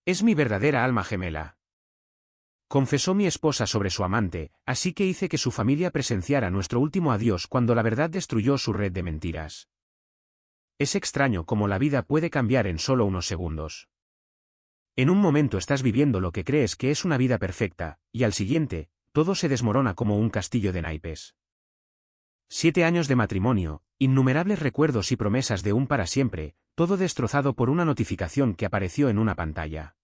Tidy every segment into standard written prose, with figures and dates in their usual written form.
Es mi verdadera alma gemela. Confesó mi esposa sobre su amante, así que hice que su familia presenciara nuestro último adiós cuando la verdad destruyó su red de mentiras. Es extraño cómo la vida puede cambiar en solo unos segundos. En un momento estás viviendo lo que crees que es una vida perfecta, y al siguiente, todo se desmorona como un castillo de naipes. 7 años de matrimonio, innumerables recuerdos y promesas de un para siempre, todo destrozado por una notificación que apareció en una pantalla.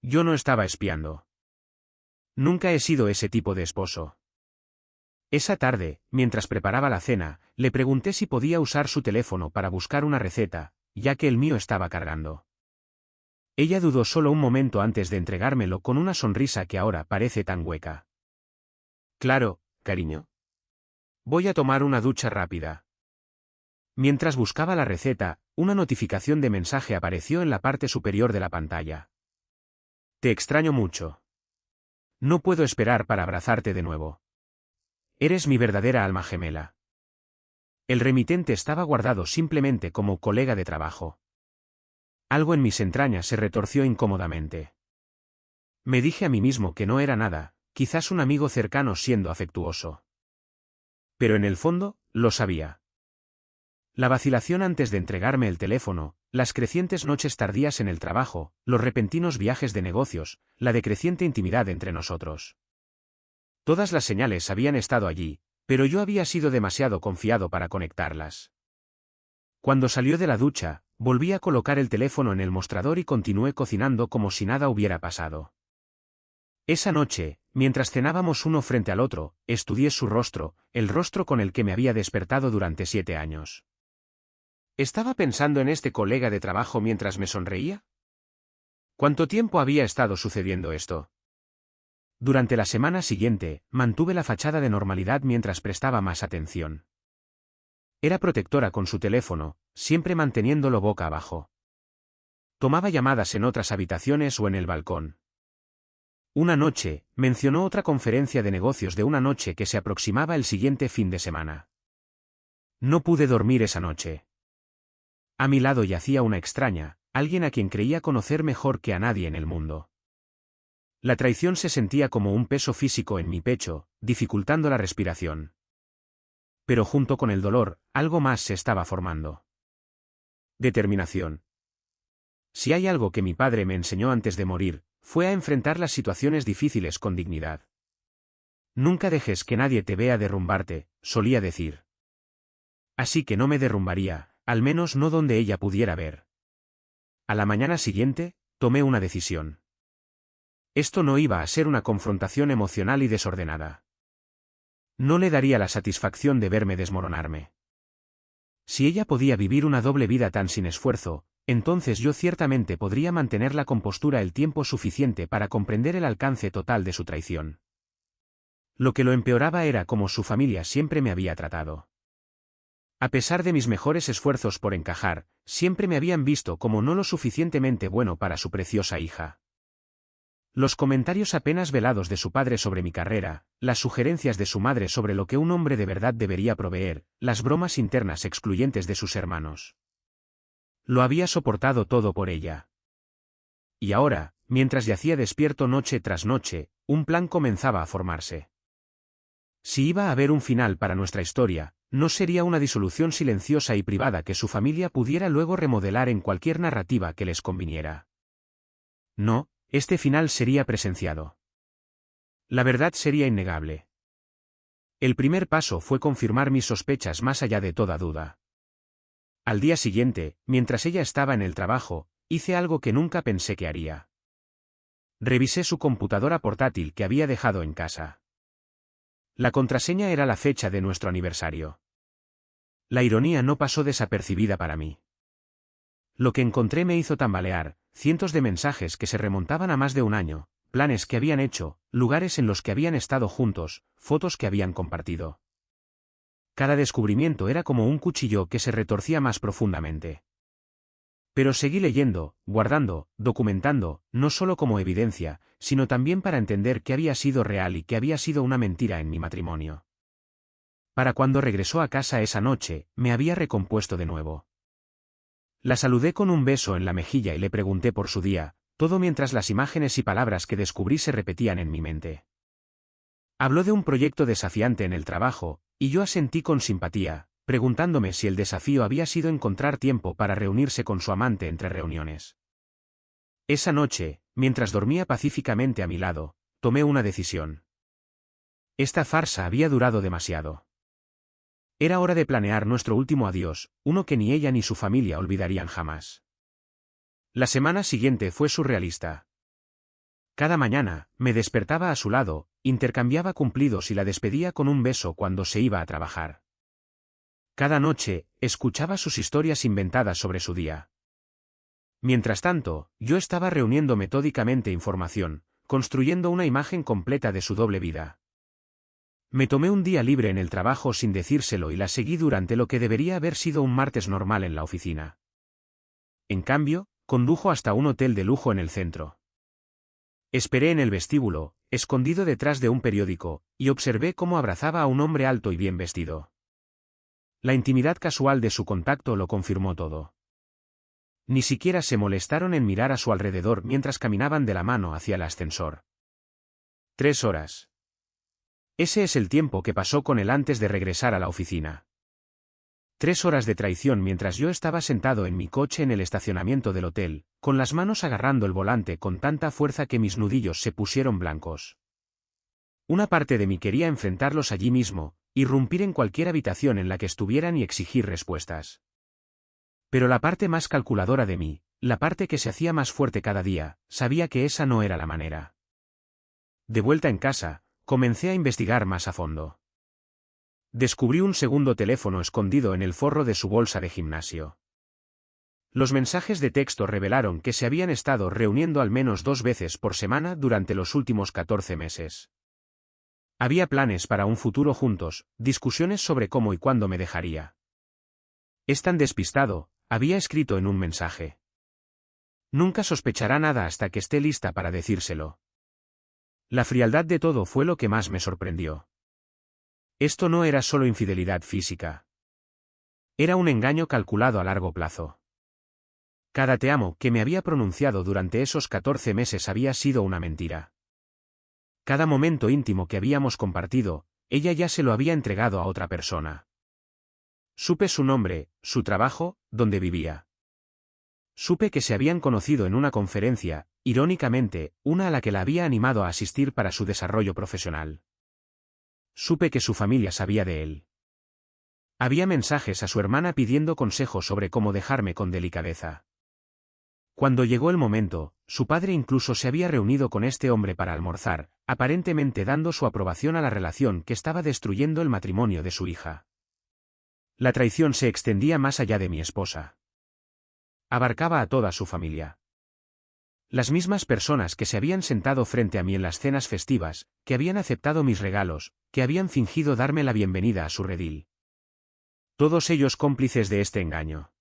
Yo no estaba espiando. Nunca he sido ese tipo de esposo. Esa tarde, mientras preparaba la cena, le pregunté si podía usar su teléfono para buscar una receta, ya que el mío estaba cargando. Ella dudó solo un momento antes de entregármelo con una sonrisa que ahora parece tan hueca. Claro, cariño. Voy a tomar una ducha rápida. Mientras buscaba la receta, una notificación de mensaje apareció en la parte superior de la pantalla. Te extraño mucho. No puedo esperar para abrazarte de nuevo. Eres mi verdadera alma gemela. El remitente estaba guardado simplemente como colega de trabajo. Algo en mis entrañas se retorció incómodamente. Me dije a mí mismo que no era nada, quizás un amigo cercano siendo afectuoso. Pero en el fondo, lo sabía. La vacilación antes de entregarme el teléfono, las crecientes noches tardías en el trabajo, los repentinos viajes de negocios, la decreciente intimidad entre nosotros. Todas las señales habían estado allí, pero yo había sido demasiado confiado para conectarlas. Cuando salió de la ducha, volví a colocar el teléfono en el mostrador y continué cocinando como si nada hubiera pasado. Esa noche, mientras cenábamos uno frente al otro, estudié su rostro, el rostro con el que me había despertado durante 7 años. ¿Estaba pensando en este colega de trabajo mientras me sonreía? ¿Cuánto tiempo había estado sucediendo esto? Durante la semana siguiente, mantuve la fachada de normalidad mientras prestaba más atención. Era protectora con su teléfono, siempre manteniéndolo boca abajo. Tomaba llamadas en otras habitaciones o en el balcón. Una noche, mencionó otra conferencia de negocios de una noche que se aproximaba el siguiente fin de semana. No pude dormir esa noche. A mi lado yacía una extraña, alguien a quien creía conocer mejor que a nadie en el mundo. La traición se sentía como un peso físico en mi pecho, dificultando la respiración. Pero junto con el dolor, algo más se estaba formando. Determinación. Si hay algo que mi padre me enseñó antes de morir, fue a enfrentar las situaciones difíciles con dignidad. Nunca dejes que nadie te vea derrumbarte, solía decir. Así que no me derrumbaría, al menos no donde ella pudiera ver. A la mañana siguiente, tomé una decisión. Esto no iba a ser una confrontación emocional y desordenada. No le daría la satisfacción de verme desmoronarme. Si ella podía vivir una doble vida tan sin esfuerzo, entonces yo ciertamente podría mantener la compostura el tiempo suficiente para comprender el alcance total de su traición. Lo que lo empeoraba era cómo su familia siempre me había tratado. A pesar de mis mejores esfuerzos por encajar, siempre me habían visto como no lo suficientemente bueno para su preciosa hija. Los comentarios apenas velados de su padre sobre mi carrera, las sugerencias de su madre sobre lo que un hombre de verdad debería proveer, las bromas internas excluyentes de sus hermanos. Lo había soportado todo por ella. Y ahora, mientras yacía despierto noche tras noche, un plan comenzaba a formarse. Si iba a haber un final para nuestra historia, no sería una disolución silenciosa y privada que su familia pudiera luego remodelar en cualquier narrativa que les conviniera. No, este final sería presenciado. La verdad sería innegable. El primer paso fue confirmar mis sospechas más allá de toda duda. Al día siguiente, mientras ella estaba en el trabajo, hice algo que nunca pensé que haría. Revisé su computadora portátil que había dejado en casa. La contraseña era la fecha de nuestro aniversario. La ironía no pasó desapercibida para mí. Lo que encontré me hizo tambalear, cientos de mensajes que se remontaban a más de un año, planes que habían hecho, lugares en los que habían estado juntos, fotos que habían compartido. Cada descubrimiento era como un cuchillo que se retorcía más profundamente. Pero seguí leyendo, guardando, documentando, no solo como evidencia, sino también para entender que había sido real y que había sido una mentira en mi matrimonio. Para cuando regresó a casa esa noche, me había recompuesto de nuevo. La saludé con un beso en la mejilla y le pregunté por su día, todo mientras las imágenes y palabras que descubrí se repetían en mi mente. Habló de un proyecto desafiante en el trabajo, y yo asentí con simpatía, preguntándome si el desafío había sido encontrar tiempo para reunirse con su amante entre reuniones. Esa noche, mientras dormía pacíficamente a mi lado, tomé una decisión. Esta farsa había durado demasiado. Era hora de planear nuestro último adiós, uno que ni ella ni su familia olvidarían jamás. La semana siguiente fue surrealista. Cada mañana, me despertaba a su lado, intercambiaba cumplidos y la despedía con un beso cuando se iba a trabajar. Cada noche, escuchaba sus historias inventadas sobre su día. Mientras tanto, yo estaba reuniendo metódicamente información, construyendo una imagen completa de su doble vida. Me tomé un día libre en el trabajo sin decírselo y la seguí durante lo que debería haber sido un martes normal en la oficina. En cambio, condujo hasta un hotel de lujo en el centro. Esperé en el vestíbulo, escondido detrás de un periódico, y observé cómo abrazaba a un hombre alto y bien vestido. La intimidad casual de su contacto lo confirmó todo. Ni siquiera se molestaron en mirar a su alrededor mientras caminaban de la mano hacia el ascensor. 3 horas. Ese es el tiempo que pasó con él antes de regresar a la oficina. 3 horas de traición mientras yo estaba sentado en mi coche en el estacionamiento del hotel, con las manos agarrando el volante con tanta fuerza que mis nudillos se pusieron blancos. Una parte de mí quería enfrentarlos allí mismo, irrumpir en cualquier habitación en la que estuvieran y exigir respuestas. Pero la parte más calculadora de mí, la parte que se hacía más fuerte cada día, sabía que esa no era la manera. De vuelta en casa, comencé a investigar más a fondo. Descubrí un segundo teléfono escondido en el forro de su bolsa de gimnasio. Los mensajes de texto revelaron que se habían estado reuniendo al menos 2 veces por semana durante los últimos 14 meses. Había planes para un futuro juntos, discusiones sobre cómo y cuándo me dejaría. Es tan despistado, había escrito en un mensaje. Nunca sospechará nada hasta que esté lista para decírselo. La frialdad de todo fue lo que más me sorprendió. Esto no era solo infidelidad física. Era un engaño calculado a largo plazo. Cada te amo que me había pronunciado durante esos 14 meses había sido una mentira. Cada momento íntimo que habíamos compartido, ella ya se lo había entregado a otra persona. Supe su nombre, su trabajo, dónde vivía. Supe que se habían conocido en una conferencia, irónicamente, una a la que la había animado a asistir para su desarrollo profesional. Supe que su familia sabía de él. Había mensajes a su hermana pidiendo consejos sobre cómo dejarme con delicadeza. Cuando llegó el momento, su padre incluso se había reunido con este hombre para almorzar, aparentemente dando su aprobación a la relación que estaba destruyendo el matrimonio de su hija. La traición se extendía más allá de mi esposa. Abarcaba a toda su familia. Las mismas personas que se habían sentado frente a mí en las cenas festivas, que habían aceptado mis regalos, que habían fingido darme la bienvenida a su redil. Todos ellos cómplices de este engaño.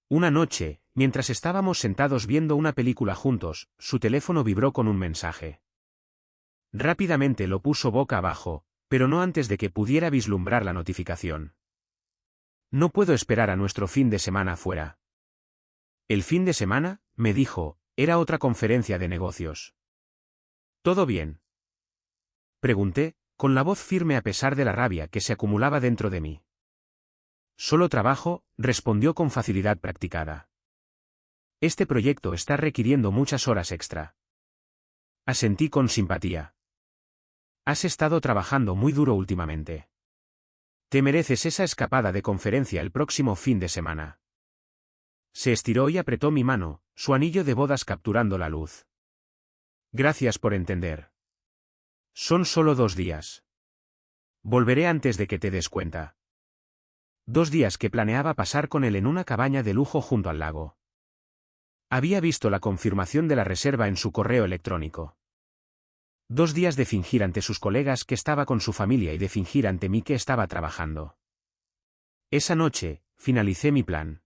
Una noche, mientras estábamos sentados viendo una película juntos, su teléfono vibró con un mensaje. Rápidamente lo puso boca abajo, pero no antes de que pudiera vislumbrar la notificación. No puedo esperar a nuestro fin de semana fuera. El fin de semana, me dijo, era otra conferencia de negocios. ¿Todo bien?, pregunté, con la voz firme a pesar de la rabia que se acumulaba dentro de mí. Solo trabajo, respondió con facilidad practicada. Este proyecto está requiriendo muchas horas extra. Asentí con simpatía. Has estado trabajando muy duro últimamente. Te mereces esa escapada de conferencia el próximo fin de semana. Se estiró y apretó mi mano, su anillo de bodas capturando la luz. Gracias por entender. Son solo 2 días. Volveré antes de que te des cuenta. 2 días que planeaba pasar con él en una cabaña de lujo junto al lago. Había visto la confirmación de la reserva en su correo electrónico. 2 días de fingir ante sus colegas que estaba con su familia y de fingir ante mí que estaba trabajando. Esa noche, finalicé mi plan.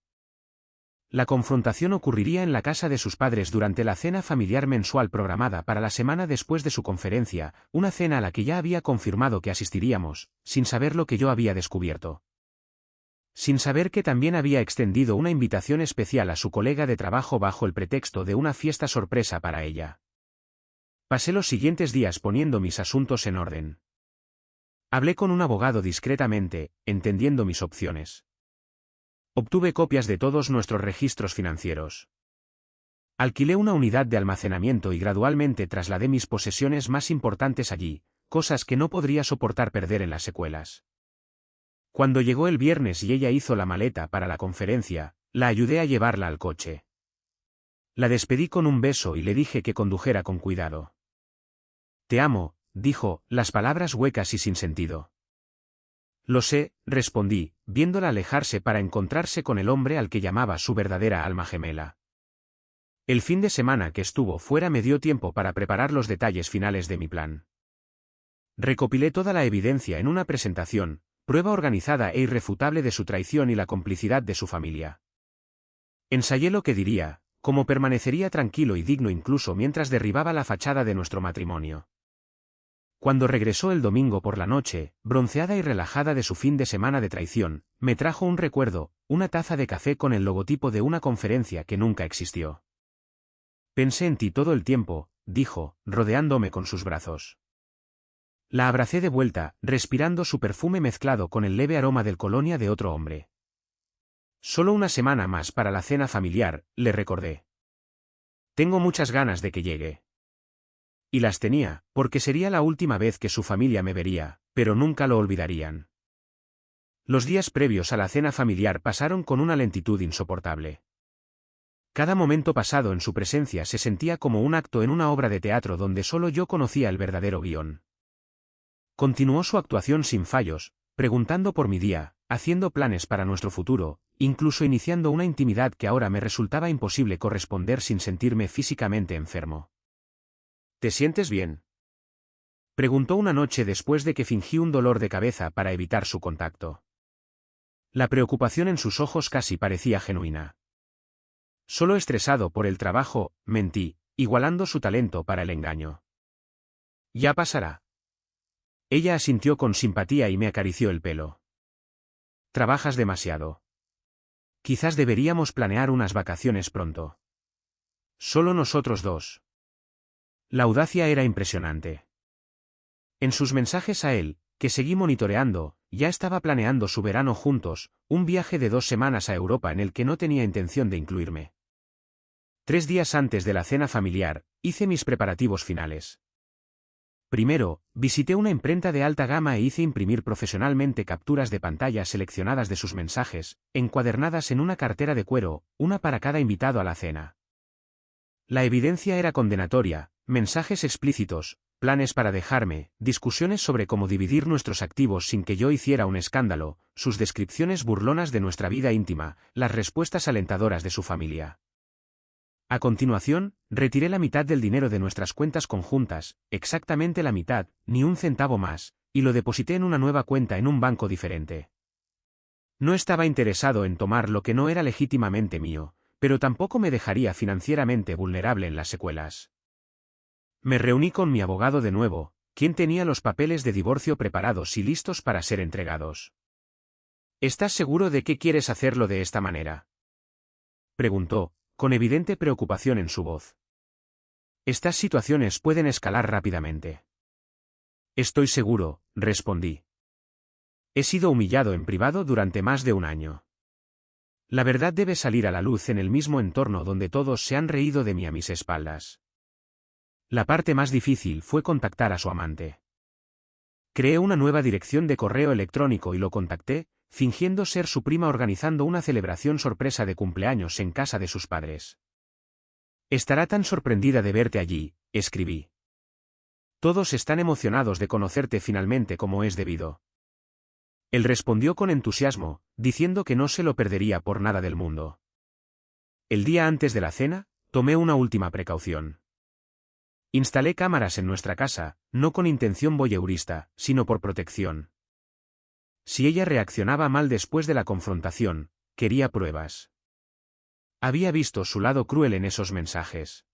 La confrontación ocurriría en la casa de sus padres durante la cena familiar mensual programada para la semana después de su conferencia, una cena a la que ya había confirmado que asistiríamos, sin saber lo que yo había descubierto. sin saber que también había extendido una invitación especial a su colega de trabajo bajo el pretexto de una fiesta sorpresa para ella. Pasé los siguientes días poniendo mis asuntos en orden. Hablé con un abogado discretamente, entendiendo mis opciones. Obtuve copias de todos nuestros registros financieros. Alquilé una unidad de almacenamiento y gradualmente trasladé mis posesiones más importantes allí, cosas que no podría soportar perder en las secuelas. Cuando llegó el viernes y ella hizo la maleta para la conferencia, la ayudé a llevarla al coche. La despedí con un beso y le dije que condujera con cuidado. «Te amo», dijo, las palabras huecas y sin sentido. «Lo sé», respondí, viéndola alejarse para encontrarse con el hombre al que llamaba su verdadera alma gemela. El fin de semana que estuvo fuera me dio tiempo para preparar los detalles finales de mi plan. Recopilé toda la evidencia en una presentación, prueba organizada e irrefutable de su traición y la complicidad de su familia. Ensayé lo que diría, cómo permanecería tranquilo y digno incluso mientras derribaba la fachada de nuestro matrimonio. Cuando regresó el domingo por la noche, bronceada y relajada de su fin de semana de traición, me trajo un recuerdo, una taza de café con el logotipo de una conferencia que nunca existió. «Pensé en ti todo el tiempo», dijo, rodeándome con sus brazos. La abracé de vuelta, respirando su perfume mezclado con el leve aroma del colonia de otro hombre. «Solo una semana más para la cena familiar», le recordé. «Tengo muchas ganas de que llegue». Y las tenía, porque sería la última vez que su familia me vería, pero nunca lo olvidarían. Los días previos a la cena familiar pasaron con una lentitud insoportable. Cada momento pasado en su presencia se sentía como un acto en una obra de teatro donde solo yo conocía el verdadero guión. Continuó su actuación sin fallos, preguntando por mi día, haciendo planes para nuestro futuro, incluso iniciando una intimidad que ahora me resultaba imposible corresponder sin sentirme físicamente enfermo. «¿Te sientes bien?», preguntó una noche después de que fingí un dolor de cabeza para evitar su contacto. La preocupación en sus ojos casi parecía genuina. «Solo estresado por el trabajo», mentí, igualando su talento para el engaño. «Ya pasará». Ella asintió con simpatía y me acarició el pelo. «Trabajas demasiado. Quizás deberíamos planear unas vacaciones pronto. Solo nosotros dos». La audacia era impresionante. En sus mensajes a él, que seguí monitoreando, ya estaba planeando su verano juntos, un viaje de 2 semanas a Europa en el que no tenía intención de incluirme. 3 días antes de la cena familiar, hice mis preparativos finales. Primero, visité una imprenta de alta gama e hice imprimir profesionalmente capturas de pantalla seleccionadas de sus mensajes, encuadernadas en una cartera de cuero, una para cada invitado a la cena. La evidencia era condenatoria, mensajes explícitos, planes para dejarme, discusiones sobre cómo dividir nuestros activos sin que yo hiciera un escándalo, sus descripciones burlonas de nuestra vida íntima, las respuestas alentadoras de su familia. A continuación, retiré la mitad del dinero de nuestras cuentas conjuntas, exactamente la mitad, ni un centavo más, y lo deposité en una nueva cuenta en un banco diferente. No estaba interesado en tomar lo que no era legítimamente mío, pero tampoco me dejaría financieramente vulnerable en las secuelas. Me reuní con mi abogado de nuevo, quien tenía los papeles de divorcio preparados y listos para ser entregados. «¿Estás seguro de que quieres hacerlo de esta manera?», preguntó, con evidente preocupación en su voz. «Estas situaciones pueden escalar rápidamente». «Estoy seguro», respondí. «He sido humillado en privado durante más de un año. La verdad debe salir a la luz en el mismo entorno donde todos se han reído de mí a mis espaldas». La parte más difícil fue contactar a su amante. Creé una nueva dirección de correo electrónico y lo contacté, fingiendo ser su prima organizando una celebración sorpresa de cumpleaños en casa de sus padres. «Estará tan sorprendida de verte allí», escribí. «Todos están emocionados de conocerte finalmente como es debido». Él respondió con entusiasmo, diciendo que no se lo perdería por nada del mundo. El día antes de la cena, tomé una última precaución. Instalé cámaras en nuestra casa, no con intención voyeurista, sino por protección. Si ella reaccionaba mal después de la confrontación, quería pruebas. Había visto su lado cruel en esos mensajes.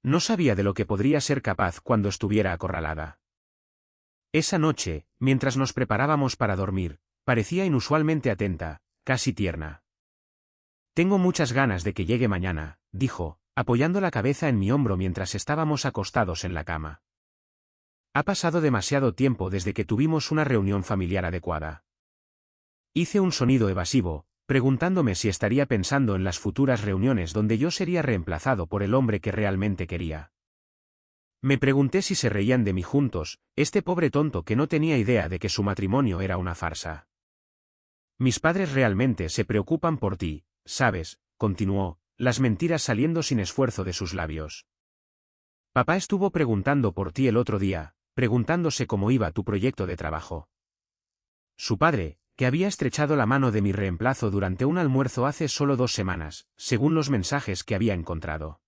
No sabía de lo que podría ser capaz cuando estuviera acorralada. Esa noche, mientras nos preparábamos para dormir, parecía inusualmente atenta, casi tierna. Tengo muchas ganas de que llegue mañana, dijo, apoyando la cabeza en mi hombro mientras estábamos acostados en la cama. Ha pasado demasiado tiempo desde que tuvimos una reunión familiar adecuada. Hice un sonido evasivo, preguntándome si estaría pensando en las futuras reuniones donde yo sería reemplazado por el hombre que realmente quería. Me pregunté si se reían de mí juntos, este pobre tonto que no tenía idea de que su matrimonio era una farsa. Mis padres realmente se preocupan por ti, ¿sabes?, continuó, las mentiras saliendo sin esfuerzo de sus labios. Papá estuvo preguntando por ti el otro día, preguntándose cómo iba tu proyecto de trabajo. Su padre, que había estrechado la mano de mi reemplazo durante un almuerzo hace solo 2 semanas, según los mensajes que había encontrado.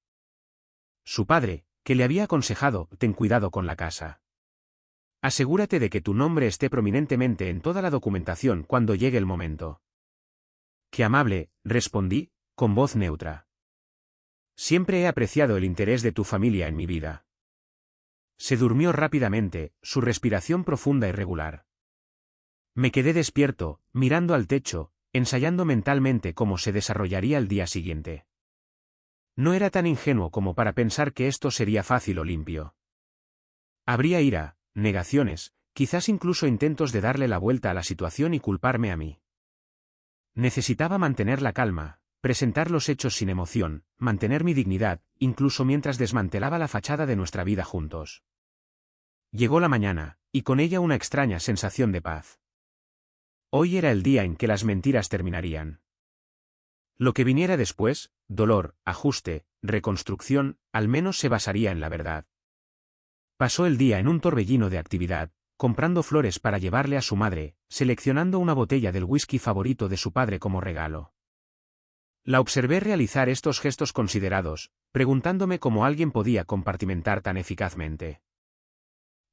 Su padre, que le había aconsejado, ten cuidado con la casa. Asegúrate de que tu nombre esté prominentemente en toda la documentación cuando llegue el momento. Qué amable, respondí, con voz neutra. Siempre he apreciado el interés de tu familia en mi vida. Se durmió rápidamente, su respiración profunda y regular. Me quedé despierto, mirando al techo, ensayando mentalmente cómo se desarrollaría el día siguiente. No era tan ingenuo como para pensar que esto sería fácil o limpio. Habría ira, negaciones, quizás incluso intentos de darle la vuelta a la situación y culparme a mí. Necesitaba mantener la calma, presentar los hechos sin emoción, mantener mi dignidad, incluso mientras desmantelaba la fachada de nuestra vida juntos. Llegó la mañana, y con ella una extraña sensación de paz. Hoy era el día en que las mentiras terminarían. Lo que viniera después, dolor, ajuste, reconstrucción, al menos se basaría en la verdad. Pasó el día en un torbellino de actividad, comprando flores para llevarle a su madre, seleccionando una botella del whisky favorito de su padre como regalo. La observé realizar estos gestos considerados, preguntándome cómo alguien podía compartimentar tan eficazmente.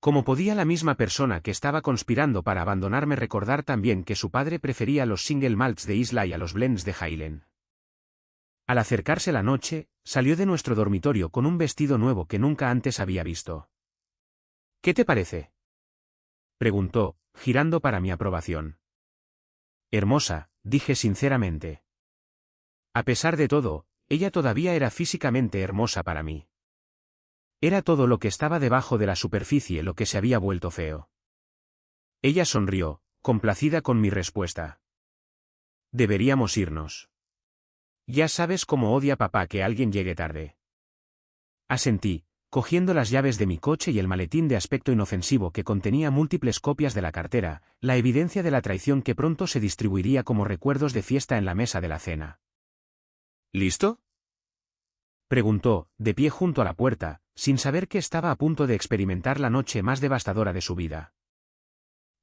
¿Cómo podía la misma persona que estaba conspirando para abandonarme recordar también que su padre prefería los single malts de Islay a los blends de Highland? Al acercarse la noche, salió de nuestro dormitorio con un vestido nuevo que nunca antes había visto. ¿Qué te parece?, preguntó, girando para mi aprobación. Hermosa, dije sinceramente. A pesar de todo, ella todavía era físicamente hermosa para mí. Era todo lo que estaba debajo de la superficie lo que se había vuelto feo. Ella sonrió, complacida con mi respuesta. Deberíamos irnos. Ya sabes cómo odia papá que alguien llegue tarde. Asentí, cogiendo las llaves de mi coche y el maletín de aspecto inofensivo que contenía múltiples copias de la cartera, la evidencia de la traición que pronto se distribuiría como recuerdos de fiesta en la mesa de la cena. ¿Listo?, preguntó, de pie junto a la puerta, sin saber que estaba a punto de experimentar la noche más devastadora de su vida.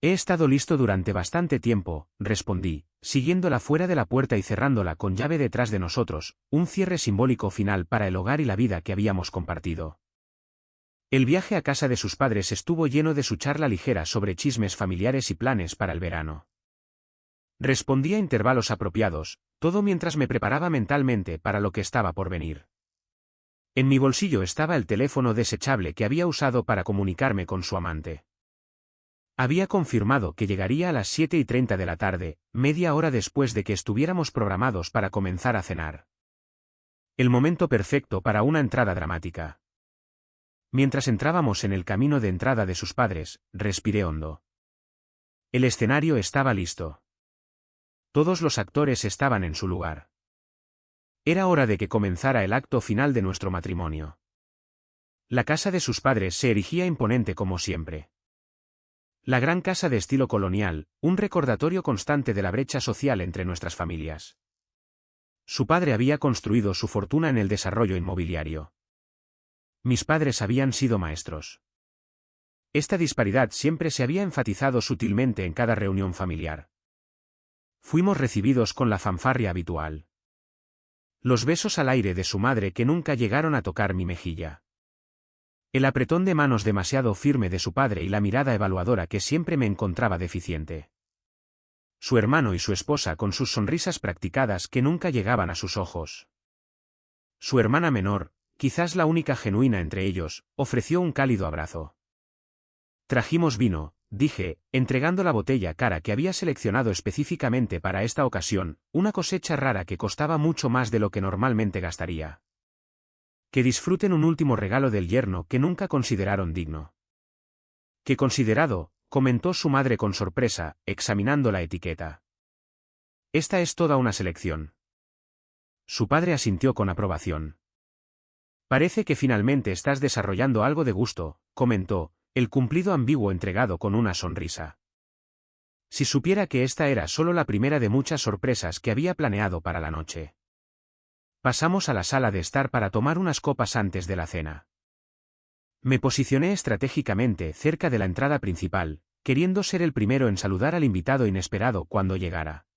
He estado listo durante bastante tiempo, respondí, siguiéndola fuera de la puerta y cerrándola con llave detrás de nosotros, un cierre simbólico final para el hogar y la vida que habíamos compartido. El viaje a casa de sus padres estuvo lleno de su charla ligera sobre chismes familiares y planes para el verano. Respondí a intervalos apropiados, todo mientras me preparaba mentalmente para lo que estaba por venir. En mi bolsillo estaba el teléfono desechable que había usado para comunicarme con su amante. Había confirmado que llegaría a las 7:30 de la tarde, media hora después de que estuviéramos programados para comenzar a cenar. El momento perfecto para una entrada dramática. Mientras entrábamos en el camino de entrada de sus padres, respiré hondo. El escenario estaba listo. Todos los actores estaban en su lugar. Era hora de que comenzara el acto final de nuestro matrimonio. La casa de sus padres se erigía imponente como siempre. La gran casa de estilo colonial, un recordatorio constante de la brecha social entre nuestras familias. Su padre había construido su fortuna en el desarrollo inmobiliario. Mis padres habían sido maestros. Esta disparidad siempre se había enfatizado sutilmente en cada reunión familiar. Fuimos recibidos con la fanfarria habitual. Los besos al aire de su madre que nunca llegaron a tocar mi mejilla. El apretón de manos demasiado firme de su padre y la mirada evaluadora que siempre me encontraba deficiente. Su hermano y su esposa con sus sonrisas practicadas que nunca llegaban a sus ojos. Su hermana menor, quizás la única genuina entre ellos, ofreció un cálido abrazo. Trajimos vino, dije, entregando la botella cara que había seleccionado específicamente para esta ocasión, una cosecha rara que costaba mucho más de lo que normalmente gastaría. Que disfruten un último regalo del yerno que nunca consideraron digno. «Qué considerado», comentó su madre con sorpresa, examinando la etiqueta. «Esta es toda una selección». Su padre asintió con aprobación. «Parece que finalmente estás desarrollando algo de gusto», comentó, el cumplido ambiguo entregado con una sonrisa. Si supiera que esta era solo la primera de muchas sorpresas que había planeado para la noche. Pasamos a la sala de estar para tomar unas copas antes de la cena. Me posicioné estratégicamente cerca de la entrada principal, queriendo ser el primero en saludar al invitado inesperado cuando llegara.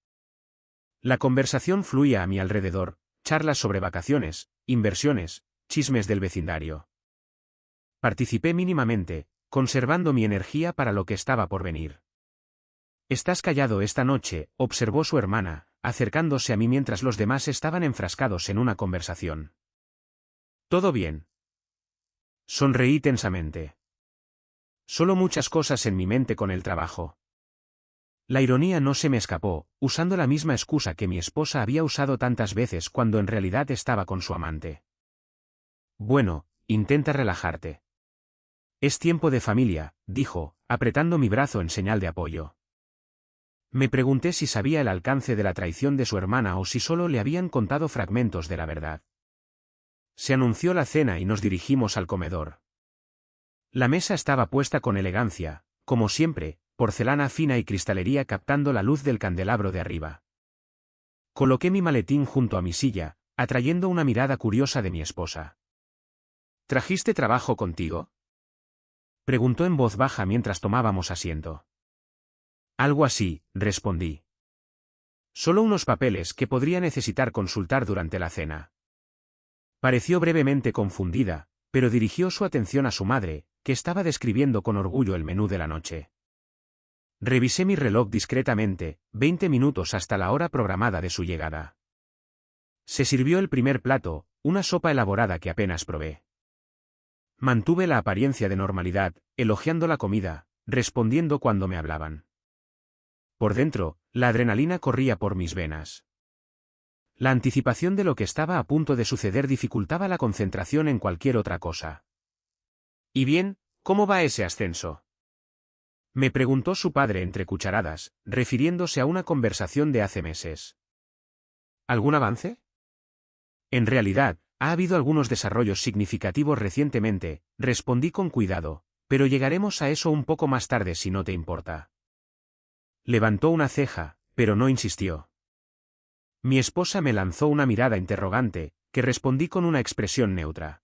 La conversación fluía a mi alrededor, charlas sobre vacaciones, inversiones, chismes del vecindario. Participé mínimamente, conservando mi energía para lo que estaba por venir. «Estás callado esta noche», observó su hermana, acercándose a mí mientras los demás estaban enfrascados en una conversación. «¿Todo bien?» Sonreí tensamente. Solo muchas cosas en mi mente con el trabajo. La ironía no se me escapó, usando la misma excusa que mi esposa había usado tantas veces cuando en realidad estaba con su amante. «Bueno, intenta relajarte. Es tiempo de familia», dijo, apretando mi brazo en señal de apoyo. Me pregunté si sabía el alcance de la traición de su hermana o si solo le habían contado fragmentos de la verdad. Se anunció la cena y nos dirigimos al comedor. La mesa estaba puesta con elegancia, como siempre, porcelana fina y cristalería captando la luz del candelabro de arriba. Coloqué mi maletín junto a mi silla, atrayendo una mirada curiosa de mi esposa. «¿Trajiste trabajo contigo?», preguntó en voz baja mientras tomábamos asiento. «Algo así», respondí. «Solo unos papeles que podría necesitar consultar durante la cena». Pareció brevemente confundida, pero dirigió su atención a su madre, que estaba describiendo con orgullo el menú de la noche. Revisé mi reloj discretamente, 20 minutos hasta la hora programada de su llegada. Se sirvió el primer plato, una sopa elaborada que apenas probé. Mantuve la apariencia de normalidad, elogiando la comida, respondiendo cuando me hablaban. Por dentro, la adrenalina corría por mis venas. La anticipación de lo que estaba a punto de suceder dificultaba la concentración en cualquier otra cosa. «¿Y bien, cómo va ese ascenso?», me preguntó su padre entre cucharadas, refiriéndose a una conversación de hace meses. «¿Algún avance?». «En realidad, ha habido algunos desarrollos significativos recientemente», respondí con cuidado, «pero llegaremos a eso un poco más tarde si no te importa». Levantó una ceja, pero no insistió. Mi esposa me lanzó una mirada interrogante, que respondí con una expresión neutra.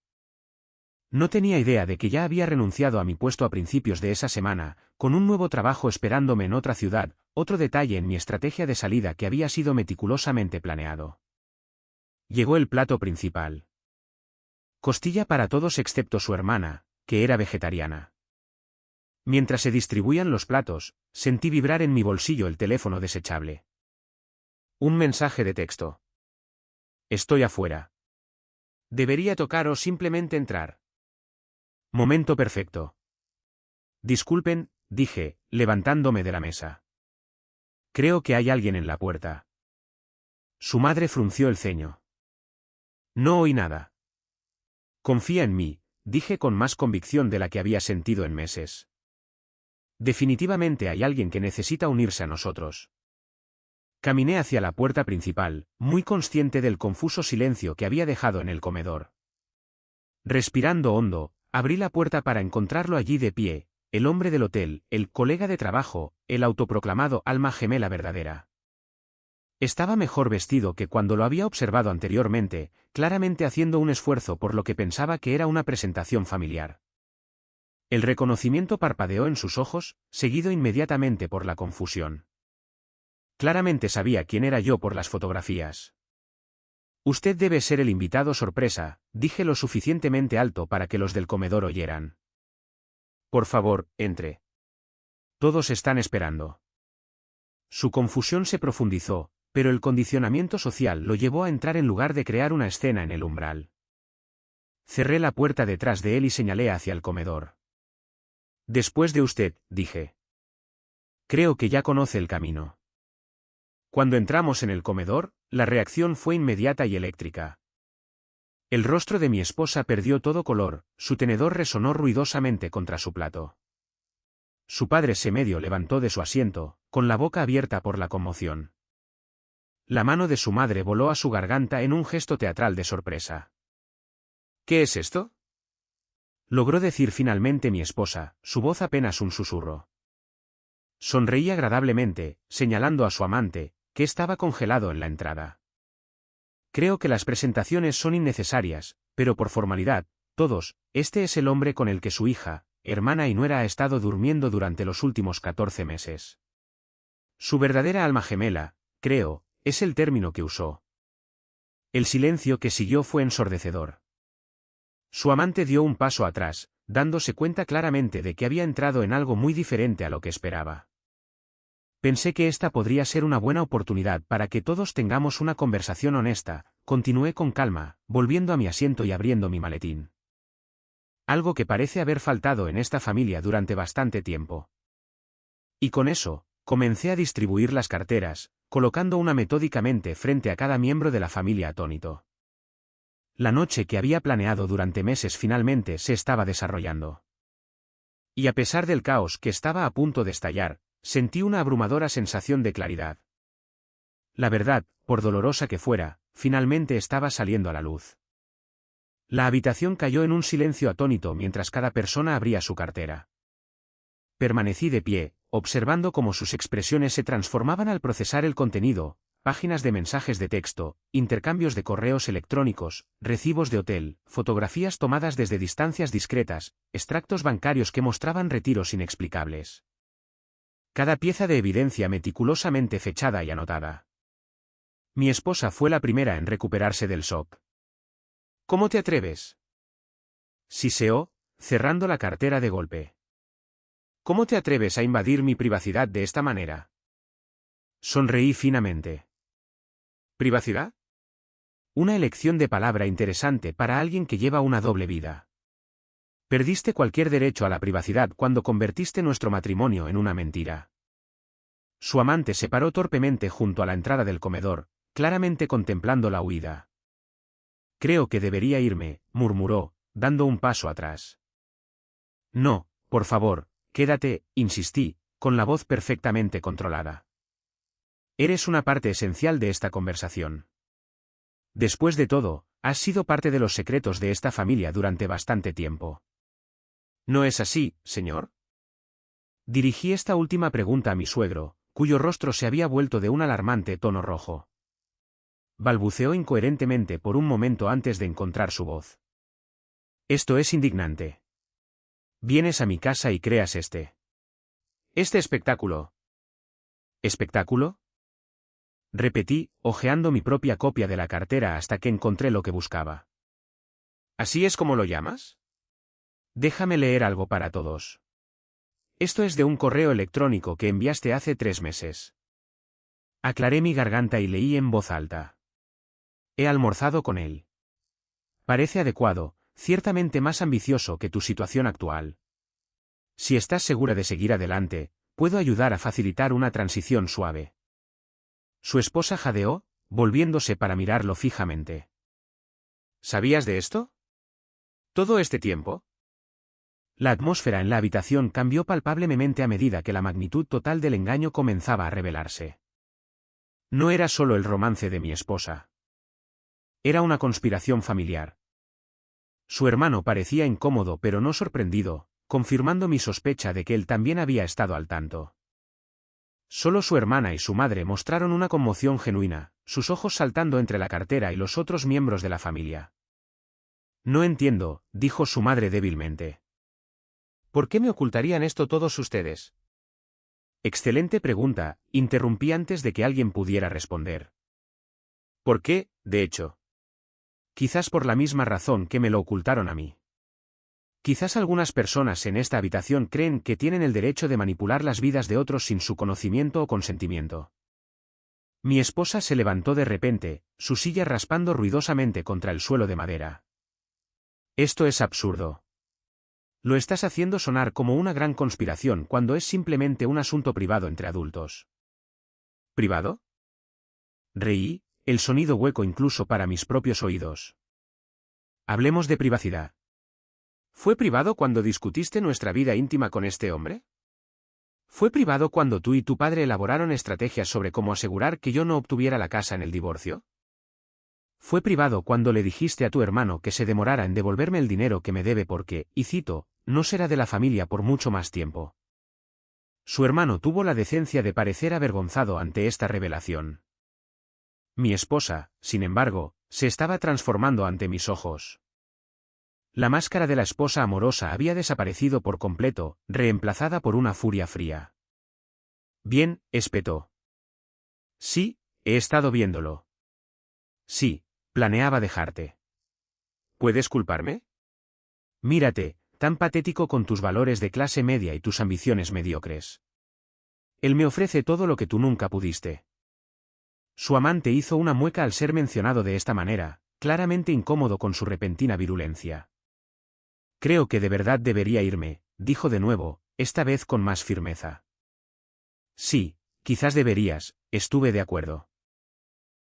No tenía idea de que ya había renunciado a mi puesto a principios de esa semana, con un nuevo trabajo esperándome en otra ciudad, otro detalle en mi estrategia de salida que había sido meticulosamente planeado. Llegó el plato principal. Costilla para todos excepto su hermana, que era vegetariana. Mientras se distribuían los platos, sentí vibrar en mi bolsillo el teléfono desechable. Un mensaje de texto. «Estoy afuera. ¿Debería tocar o simplemente entrar?». «Momento perfecto». «Disculpen», dije, levantándome de la mesa. «Creo que hay alguien en la puerta». Su madre frunció el ceño. «No oí nada». «Confía en mí», dije con más convicción de la que había sentido en meses. «Definitivamente hay alguien que necesita unirse a nosotros». Caminé hacia la puerta principal, muy consciente del confuso silencio que había dejado en el comedor. Respirando hondo, abrí la puerta para encontrarlo allí de pie, el hombre del hotel, el colega de trabajo, el autoproclamado alma gemela verdadera. Estaba mejor vestido que cuando lo había observado anteriormente, claramente haciendo un esfuerzo por lo que pensaba que era una presentación familiar. El reconocimiento parpadeó en sus ojos, seguido inmediatamente por la confusión. Claramente sabía quién era yo por las fotografías. «Usted debe ser el invitado sorpresa», dije lo suficientemente alto para que los del comedor oyeran. «Por favor, entre. Todos están esperando». Su confusión se profundizó, pero el condicionamiento social lo llevó a entrar en lugar de crear una escena en el umbral. Cerré la puerta detrás de él y señalé hacia el comedor. «Después de usted», dije. Creo que ya conoce el camino. Cuando entramos en el comedor, la reacción fue inmediata y eléctrica. El rostro de mi esposa perdió todo color, su tenedor resonó ruidosamente contra su plato. Su padre se medio levantó de su asiento, con la boca abierta por la conmoción. La mano de su madre voló a su garganta en un gesto teatral de sorpresa. ¿Qué es esto?, logró decir finalmente mi esposa, su voz apenas un susurro. Sonreí agradablemente, señalando a su amante, que estaba congelado en la entrada. Creo que las presentaciones son innecesarias, pero por formalidad, todos, este es el hombre con el que su hija, hermana y nuera ha estado durmiendo durante los últimos 14 meses. Su verdadera alma gemela, creo, es el término que usó. El silencio que siguió fue ensordecedor. Su amante dio un paso atrás, dándose cuenta claramente de que había entrado en algo muy diferente a lo que esperaba. Pensé que esta podría ser una buena oportunidad para que todos tengamos una conversación honesta, continué con calma, volviendo a mi asiento y abriendo mi maletín. Algo que parece haber faltado en esta familia durante bastante tiempo. Y con eso, comencé a distribuir las carteras, colocando una metódicamente frente a cada miembro de la familia atónito. La noche que había planeado durante meses finalmente se estaba desarrollando. Y a pesar del caos que estaba a punto de estallar, sentí una abrumadora sensación de claridad. La verdad, por dolorosa que fuera, finalmente estaba saliendo a la luz. La habitación cayó en un silencio atónito mientras cada persona abría su cartera. Permanecí de pie, observando cómo sus expresiones se transformaban al procesar el contenido, páginas de mensajes de texto, intercambios de correos electrónicos, recibos de hotel, fotografías tomadas desde distancias discretas, extractos bancarios que mostraban retiros inexplicables. Cada pieza de evidencia meticulosamente fechada y anotada. Mi esposa fue la primera en recuperarse del shock. ¿Cómo te atreves?, siseó, cerrando la cartera de golpe. ¿Cómo te atreves a invadir mi privacidad de esta manera? Sonreí finamente. ¿Privacidad? Una elección de palabra interesante para alguien que lleva una doble vida. Perdiste cualquier derecho a la privacidad cuando convertiste nuestro matrimonio en una mentira. Su amante se paró torpemente junto a la entrada del comedor, claramente contemplando la huida. Creo que debería irme, murmuró, dando un paso atrás. No, por favor, quédate, insistí, con la voz perfectamente controlada. Eres una parte esencial de esta conversación. Después de todo, has sido parte de los secretos de esta familia durante bastante tiempo. ¿No es así, señor? Dirigí esta última pregunta a mi suegro, cuyo rostro se había vuelto de un alarmante tono rojo. Balbuceó incoherentemente por un momento antes de encontrar su voz. Esto es indignante. Vienes a mi casa y creas este espectáculo. ¿Espectáculo?, repetí, hojeando mi propia copia de la cartera hasta que encontré lo que buscaba. ¿Así es como lo llamas? Déjame leer algo para todos. Esto es de un correo electrónico que enviaste hace 3 meses. Aclaré mi garganta y leí en voz alta. He almorzado con él. Parece adecuado, ciertamente más ambicioso que tu situación actual. Si estás segura de seguir adelante, puedo ayudar a facilitar una transición suave. Su esposa jadeó, volviéndose para mirarlo fijamente. ¿Sabías de esto? ¿Todo este tiempo? La atmósfera en la habitación cambió palpablemente a medida que la magnitud total del engaño comenzaba a revelarse. No era solo el romance de mi esposa. Era una conspiración familiar. Su hermano parecía incómodo pero no sorprendido, confirmando mi sospecha de que él también había estado al tanto. Solo su hermana y su madre mostraron una conmoción genuina, sus ojos saltando entre la cartera y los otros miembros de la familia. No entiendo, dijo su madre débilmente. ¿Por qué me ocultarían esto todos ustedes? Excelente pregunta, interrumpí antes de que alguien pudiera responder. ¿Por qué, de hecho? Quizás por la misma razón que me lo ocultaron a mí. Quizás algunas personas en esta habitación creen que tienen el derecho de manipular las vidas de otros sin su conocimiento o consentimiento. Mi esposa se levantó de repente, su silla raspando ruidosamente contra el suelo de madera. Esto es absurdo. Lo estás haciendo sonar como una gran conspiración cuando es simplemente un asunto privado entre adultos. ¿Privado? Reí, el sonido hueco incluso para mis propios oídos. Hablemos de privacidad. ¿Fue privado cuando discutiste nuestra vida íntima con este hombre? ¿Fue privado cuando tú y tu padre elaboraron estrategias sobre cómo asegurar que yo no obtuviera la casa en el divorcio? ¿Fue privado cuando le dijiste a tu hermano que se demorara en devolverme el dinero que me debe porque, y cito, no será de la familia por mucho más tiempo? Su hermano tuvo la decencia de parecer avergonzado ante esta revelación. Mi esposa, sin embargo, se estaba transformando ante mis ojos. La máscara de la esposa amorosa había desaparecido por completo, reemplazada por una furia fría. Bien, espetó. Sí, he estado viéndolo. Sí, planeaba dejarte. ¿Puedes culparme? Mírate, tan patético con tus valores de clase media y tus ambiciones mediocres. Él me ofrece todo lo que tú nunca pudiste. Su amante hizo una mueca al ser mencionado de esta manera, claramente incómodo con su repentina virulencia. Creo que de verdad debería irme, dijo de nuevo, esta vez con más firmeza. Sí, quizás deberías, estuve de acuerdo.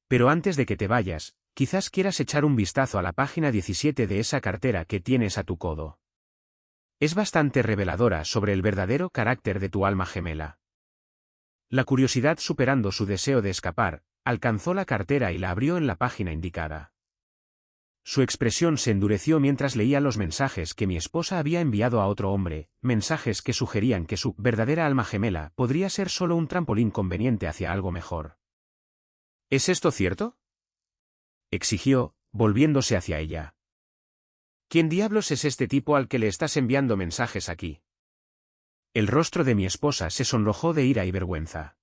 Pero antes de que te vayas, quizás quieras echar un vistazo a la página 17 de esa cartera que tienes a tu codo. Es bastante reveladora sobre el verdadero carácter de tu alma gemela. La curiosidad superando su deseo de escapar, alcanzó la cartera y la abrió en la página indicada. Su expresión se endureció mientras leía los mensajes que mi esposa había enviado a otro hombre, mensajes que sugerían que su verdadera alma gemela podría ser solo un trampolín conveniente hacia algo mejor. ¿Es esto cierto?, exigió, volviéndose hacia ella. ¿Quién diablos es este tipo al que le estás enviando mensajes aquí? El rostro de mi esposa se sonrojó de ira y vergüenza.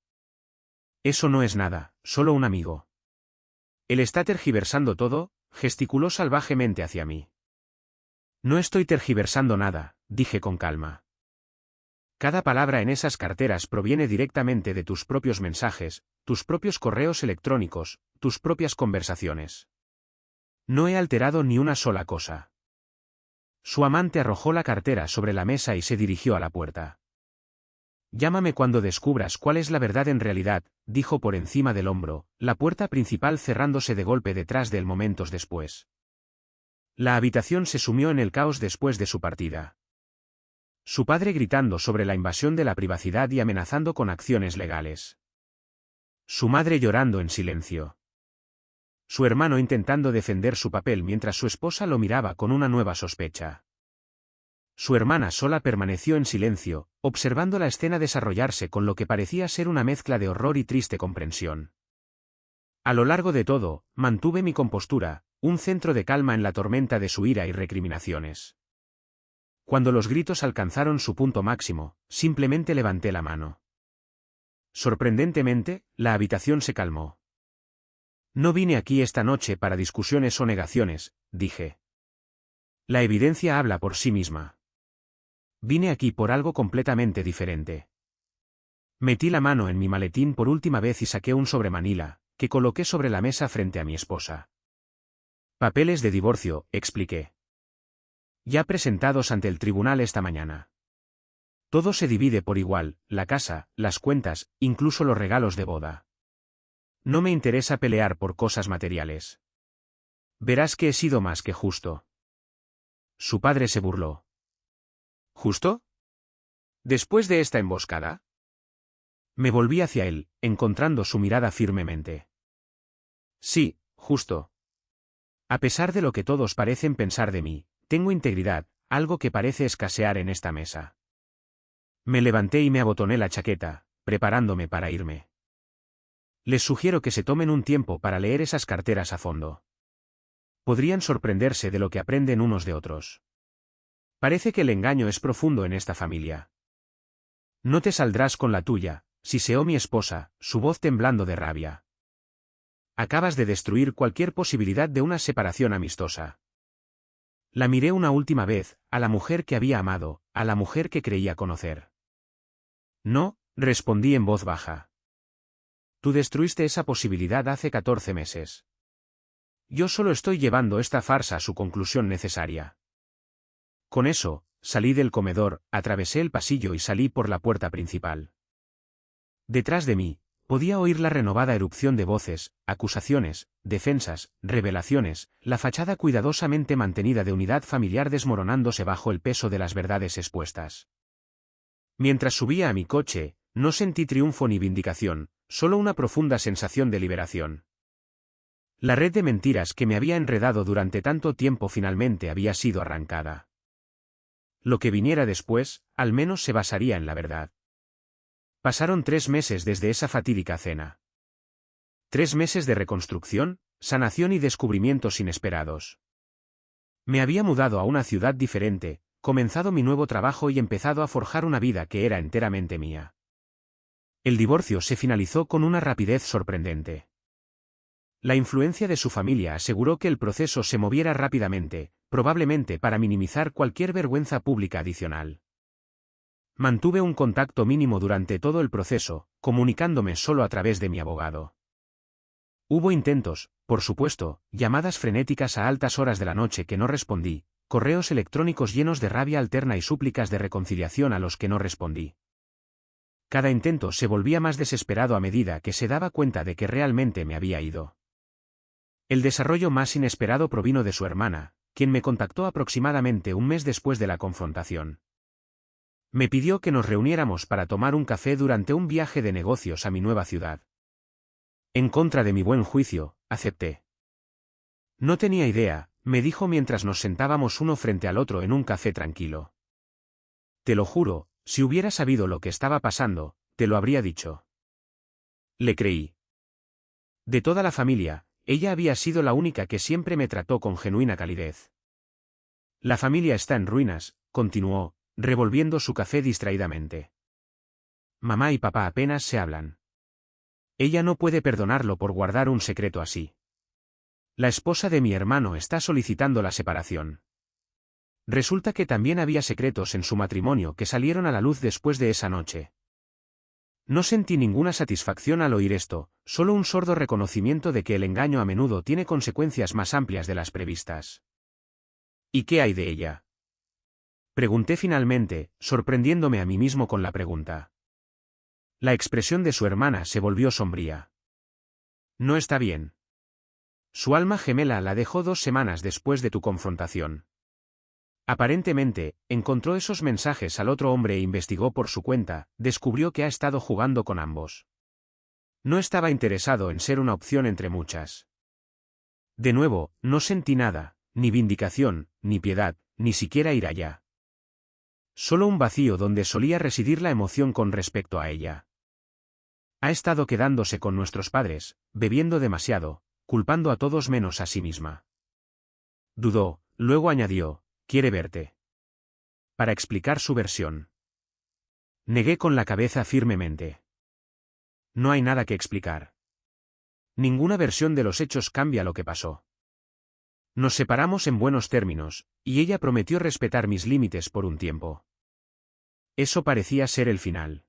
Eso no es nada, solo un amigo. Él está tergiversando todo, gesticuló salvajemente hacia mí. No estoy tergiversando nada, dije con calma. Cada palabra en esas carteras proviene directamente de tus propios mensajes, tus propios correos electrónicos, tus propias conversaciones. No he alterado ni una sola cosa. Su amante arrojó la cartera sobre la mesa y se dirigió a la puerta. Llámame cuando descubras cuál es la verdad en realidad, dijo por encima del hombro, la puerta principal cerrándose de golpe detrás de él momentos después. La habitación se sumió en el caos después de su partida. Su padre gritando sobre la invasión de la privacidad y amenazando con acciones legales. Su madre llorando en silencio. Su hermano intentando defender su papel mientras su esposa lo miraba con una nueva sospecha. Su hermana sola permaneció en silencio, observando la escena desarrollarse con lo que parecía ser una mezcla de horror y triste comprensión. A lo largo de todo, mantuve mi compostura, un centro de calma en la tormenta de su ira y recriminaciones. Cuando los gritos alcanzaron su punto máximo, simplemente levanté la mano. Sorprendentemente, la habitación se calmó. No vine aquí esta noche para discusiones o negaciones, dije. La evidencia habla por sí misma. Vine aquí por algo completamente diferente. Metí la mano en mi maletín por última vez y saqué un sobre manila, que coloqué sobre la mesa frente a mi esposa. Papeles de divorcio, expliqué. Ya presentados ante el tribunal esta mañana. Todo se divide por igual, la casa, las cuentas, incluso los regalos de boda. No me interesa pelear por cosas materiales. Verás que he sido más que justo. Su padre se burló. ¿Justo? ¿Después de esta emboscada? Me volví hacia él, encontrando su mirada firmemente. Sí, justo. A pesar de lo que todos parecen pensar de mí, tengo integridad, algo que parece escasear en esta mesa. Me levanté y me abotoné la chaqueta, preparándome para irme. Les sugiero que se tomen un tiempo para leer esas carteras a fondo. Podrían sorprenderse de lo que aprenden unos de otros. Parece que el engaño es profundo en esta familia. No te saldrás con la tuya, siseó mi esposa, su voz temblando de rabia. Acabas de destruir cualquier posibilidad de una separación amistosa. La miré una última vez, a la mujer que había amado, a la mujer que creía conocer. No, respondí en voz baja. Tú destruiste esa posibilidad hace 14 meses. Yo solo estoy llevando esta farsa a su conclusión necesaria. Con eso, salí del comedor, atravesé el pasillo y salí por la puerta principal. Detrás de mí, podía oír la renovada erupción de voces, acusaciones, defensas, revelaciones, la fachada cuidadosamente mantenida de unidad familiar desmoronándose bajo el peso de las verdades expuestas. Mientras subía a mi coche, no sentí triunfo ni vindicación, solo una profunda sensación de liberación. La red de mentiras que me había enredado durante tanto tiempo finalmente había sido arrancada. Lo que viniera después, al menos se basaría en la verdad. Pasaron 3 meses desde esa fatídica cena. 3 meses de reconstrucción, sanación y descubrimientos inesperados. Me había mudado a una ciudad diferente, comenzado mi nuevo trabajo y empezado a forjar una vida que era enteramente mía. El divorcio se finalizó con una rapidez sorprendente. La influencia de su familia aseguró que el proceso se moviera rápidamente, probablemente para minimizar cualquier vergüenza pública adicional. Mantuve un contacto mínimo durante todo el proceso, comunicándome solo a través de mi abogado. Hubo intentos, por supuesto, llamadas frenéticas a altas horas de la noche que no respondí, correos electrónicos llenos de rabia alterna y súplicas de reconciliación a los que no respondí. Cada intento se volvía más desesperado a medida que se daba cuenta de que realmente me había ido. El desarrollo más inesperado provino de su hermana, quien me contactó aproximadamente un mes después de la confrontación. Me pidió que nos reuniéramos para tomar un café durante un viaje de negocios a mi nueva ciudad. En contra de mi buen juicio, acepté. No tenía idea, me dijo mientras nos sentábamos uno frente al otro en un café tranquilo. Te lo juro, si hubiera sabido lo que estaba pasando, te lo habría dicho. Le creí. De toda la familia, ella había sido la única que siempre me trató con genuina calidez. La familia está en ruinas, continuó, revolviendo su café distraídamente. Mamá y papá apenas se hablan. Ella no puede perdonarlo por guardar un secreto así. La esposa de mi hermano está solicitando la separación. Resulta que también había secretos en su matrimonio que salieron a la luz después de esa noche. No sentí ninguna satisfacción al oír esto, solo un sordo reconocimiento de que el engaño a menudo tiene consecuencias más amplias de las previstas. ¿Y qué hay de ella? Pregunté finalmente, sorprendiéndome a mí mismo con la pregunta. La expresión de su hermana se volvió sombría. No está bien. Su alma gemela la dejó 2 semanas después de tu confrontación. Aparentemente, encontró esos mensajes al otro hombre e investigó por su cuenta, descubrió que ha estado jugando con ambos. No estaba interesado en ser una opción entre muchas. De nuevo, no sentí nada, ni vindicación, ni piedad, ni siquiera ira ya. Solo un vacío donde solía residir la emoción con respecto a ella. Ha estado quedándose con nuestros padres, bebiendo demasiado, culpando a todos menos a sí misma. Dudó, luego añadió, quiere verte. Para explicar su versión. Negué con la cabeza firmemente. No hay nada que explicar. Ninguna versión de los hechos cambia lo que pasó. Nos separamos en buenos términos, y ella prometió respetar mis límites por un tiempo. Eso parecía ser el final.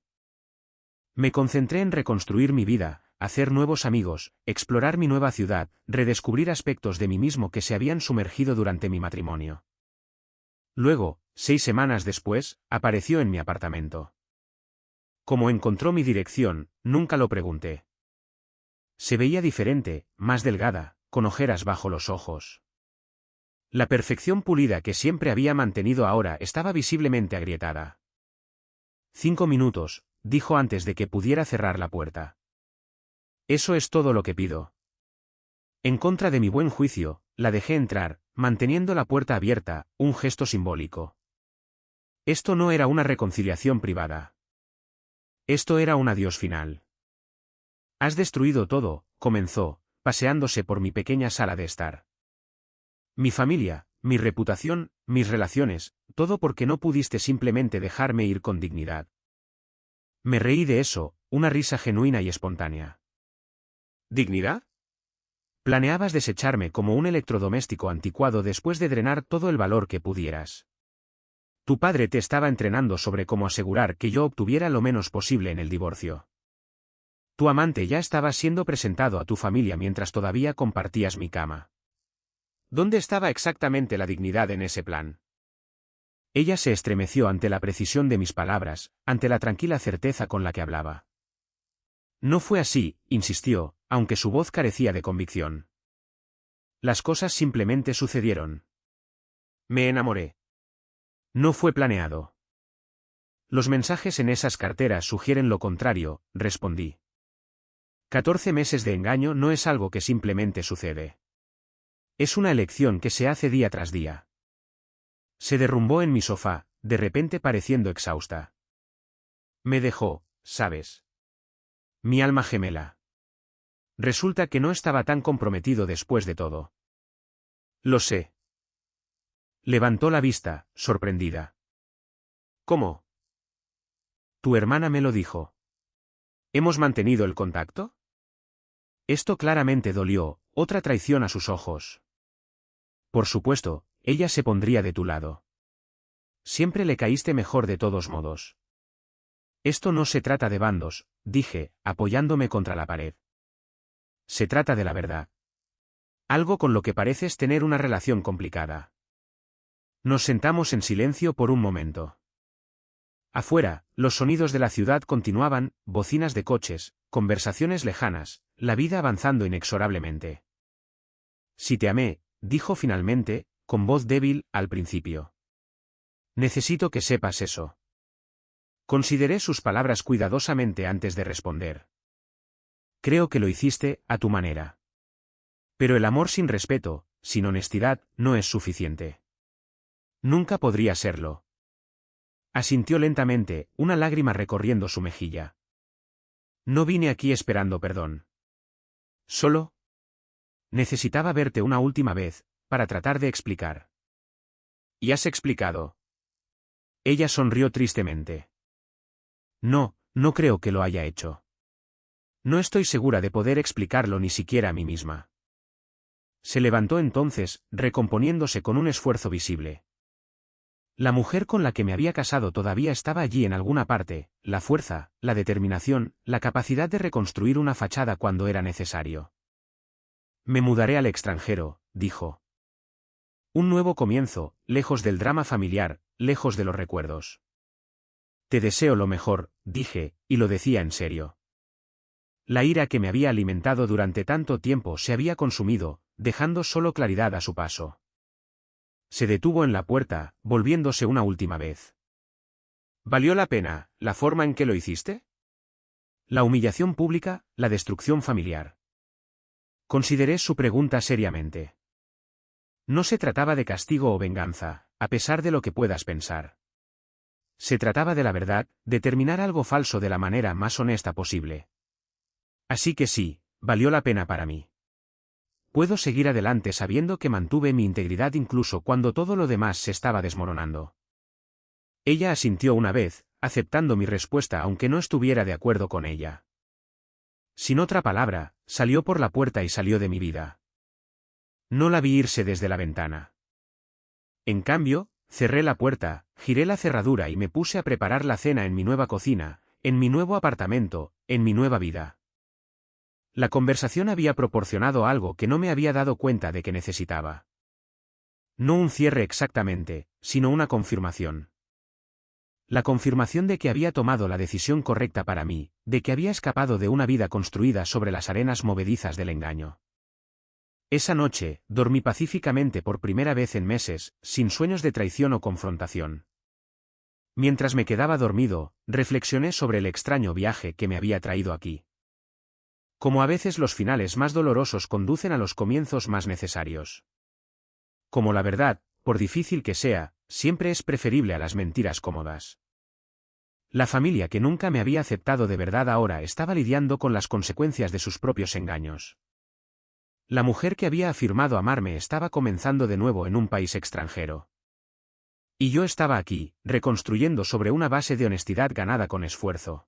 Me concentré en reconstruir mi vida, hacer nuevos amigos, explorar mi nueva ciudad, redescubrir aspectos de mí mismo que se habían sumergido durante mi matrimonio. Luego, 6 semanas después, apareció en mi apartamento. Como encontró mi dirección, nunca lo pregunté. Se veía diferente, más delgada, con ojeras bajo los ojos. La perfección pulida que siempre había mantenido ahora estaba visiblemente agrietada. 5 minutos, dijo antes de que pudiera cerrar la puerta. Eso es todo lo que pido. En contra de mi buen juicio, la dejé entrar, manteniendo la puerta abierta, un gesto simbólico. Esto no era una reconciliación privada. Esto era un adiós final. Has destruido todo, comenzó, paseándose por mi pequeña sala de estar. Mi familia, mi reputación, mis relaciones, todo porque no pudiste simplemente dejarme ir con dignidad. Me reí de eso, una risa genuina y espontánea. ¿Dignidad? Planeabas desecharme como un electrodoméstico anticuado después de drenar todo el valor que pudieras. Tu padre te estaba entrenando sobre cómo asegurar que yo obtuviera lo menos posible en el divorcio. Tu amante ya estaba siendo presentado a tu familia mientras todavía compartías mi cama. ¿Dónde estaba exactamente la dignidad en ese plan? Ella se estremeció ante la precisión de mis palabras, ante la tranquila certeza con la que hablaba. No fue así, insistió, aunque su voz carecía de convicción. Las cosas simplemente sucedieron. Me enamoré. No fue planeado. Los mensajes en esas carteras sugieren lo contrario, respondí. 14 meses de engaño no es algo que simplemente sucede. Es una elección que se hace día tras día. Se derrumbó en mi sofá, de repente pareciendo exhausta. Me dejó, ¿sabes? Mi alma gemela. Resulta que no estaba tan comprometido después de todo. Lo sé. Levantó la vista, sorprendida. ¿Cómo? Tu hermana me lo dijo. ¿Hemos mantenido el contacto? Esto claramente dolió, otra traición a sus ojos. Por supuesto, ella se pondría de tu lado. Siempre le caíste mejor de todos modos. Esto no se trata de bandos, dije, apoyándome contra la pared. Se trata de la verdad. Algo con lo que pareces tener una relación complicada. Nos sentamos en silencio por un momento. Afuera, los sonidos de la ciudad continuaban, bocinas de coches, conversaciones lejanas, la vida avanzando inexorablemente. Si te amé, dijo finalmente, con voz débil, al principio. Necesito que sepas eso. Consideré sus palabras cuidadosamente antes de responder. Creo que lo hiciste, a tu manera. Pero el amor sin respeto, sin honestidad, no es suficiente. Nunca podría serlo. Asintió lentamente, una lágrima recorriendo su mejilla. No vine aquí esperando perdón. Solo necesitaba verte una última vez, para tratar de explicar. ¿Y has explicado? Ella sonrió tristemente. No, no creo que lo haya hecho. No estoy segura de poder explicarlo ni siquiera a mí misma. Se levantó entonces, recomponiéndose con un esfuerzo visible. La mujer con la que me había casado todavía estaba allí en alguna parte, la fuerza, la determinación, la capacidad de reconstruir una fachada cuando era necesario. Me mudaré al extranjero, dijo. Un nuevo comienzo, lejos del drama familiar, lejos de los recuerdos. Te deseo lo mejor, dije, y lo decía en serio. La ira que me había alimentado durante tanto tiempo se había consumido, dejando solo claridad a su paso. Se detuvo en la puerta, volviéndose una última vez. ¿Valió la pena, la forma en que lo hiciste? La humillación pública, la destrucción familiar. Consideré su pregunta seriamente. No se trataba de castigo o venganza, a pesar de lo que puedas pensar. Se trataba de la verdad, de terminar algo falso de la manera más honesta posible. Así que sí, valió la pena para mí. Puedo seguir adelante sabiendo que mantuve mi integridad incluso cuando todo lo demás se estaba desmoronando. Ella asintió una vez, aceptando mi respuesta aunque no estuviera de acuerdo con ella. Sin otra palabra, salió por la puerta y salió de mi vida. No la vi irse desde la ventana. En cambio, cerré la puerta, giré la cerradura y me puse a preparar la cena en mi nueva cocina, en mi nuevo apartamento, en mi nueva vida. La conversación había proporcionado algo que no me había dado cuenta de que necesitaba. No un cierre exactamente, sino una confirmación. La confirmación de que había tomado la decisión correcta para mí, de que había escapado de una vida construida sobre las arenas movedizas del engaño. Esa noche, dormí pacíficamente por primera vez en meses, sin sueños de traición o confrontación. Mientras me quedaba dormido, reflexioné sobre el extraño viaje que me había traído aquí. Como a veces los finales más dolorosos conducen a los comienzos más necesarios. Como la verdad, por difícil que sea, siempre es preferible a las mentiras cómodas. La familia que nunca me había aceptado de verdad ahora estaba lidiando con las consecuencias de sus propios engaños. La mujer que había afirmado amarme estaba comenzando de nuevo en un país extranjero. Y yo estaba aquí, reconstruyendo sobre una base de honestidad ganada con esfuerzo.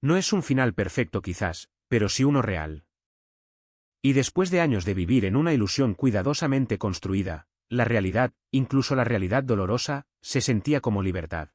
No es un final perfecto quizás, pero sí uno real. Y después de años de vivir en una ilusión cuidadosamente construida, la realidad, incluso la realidad dolorosa, se sentía como libertad.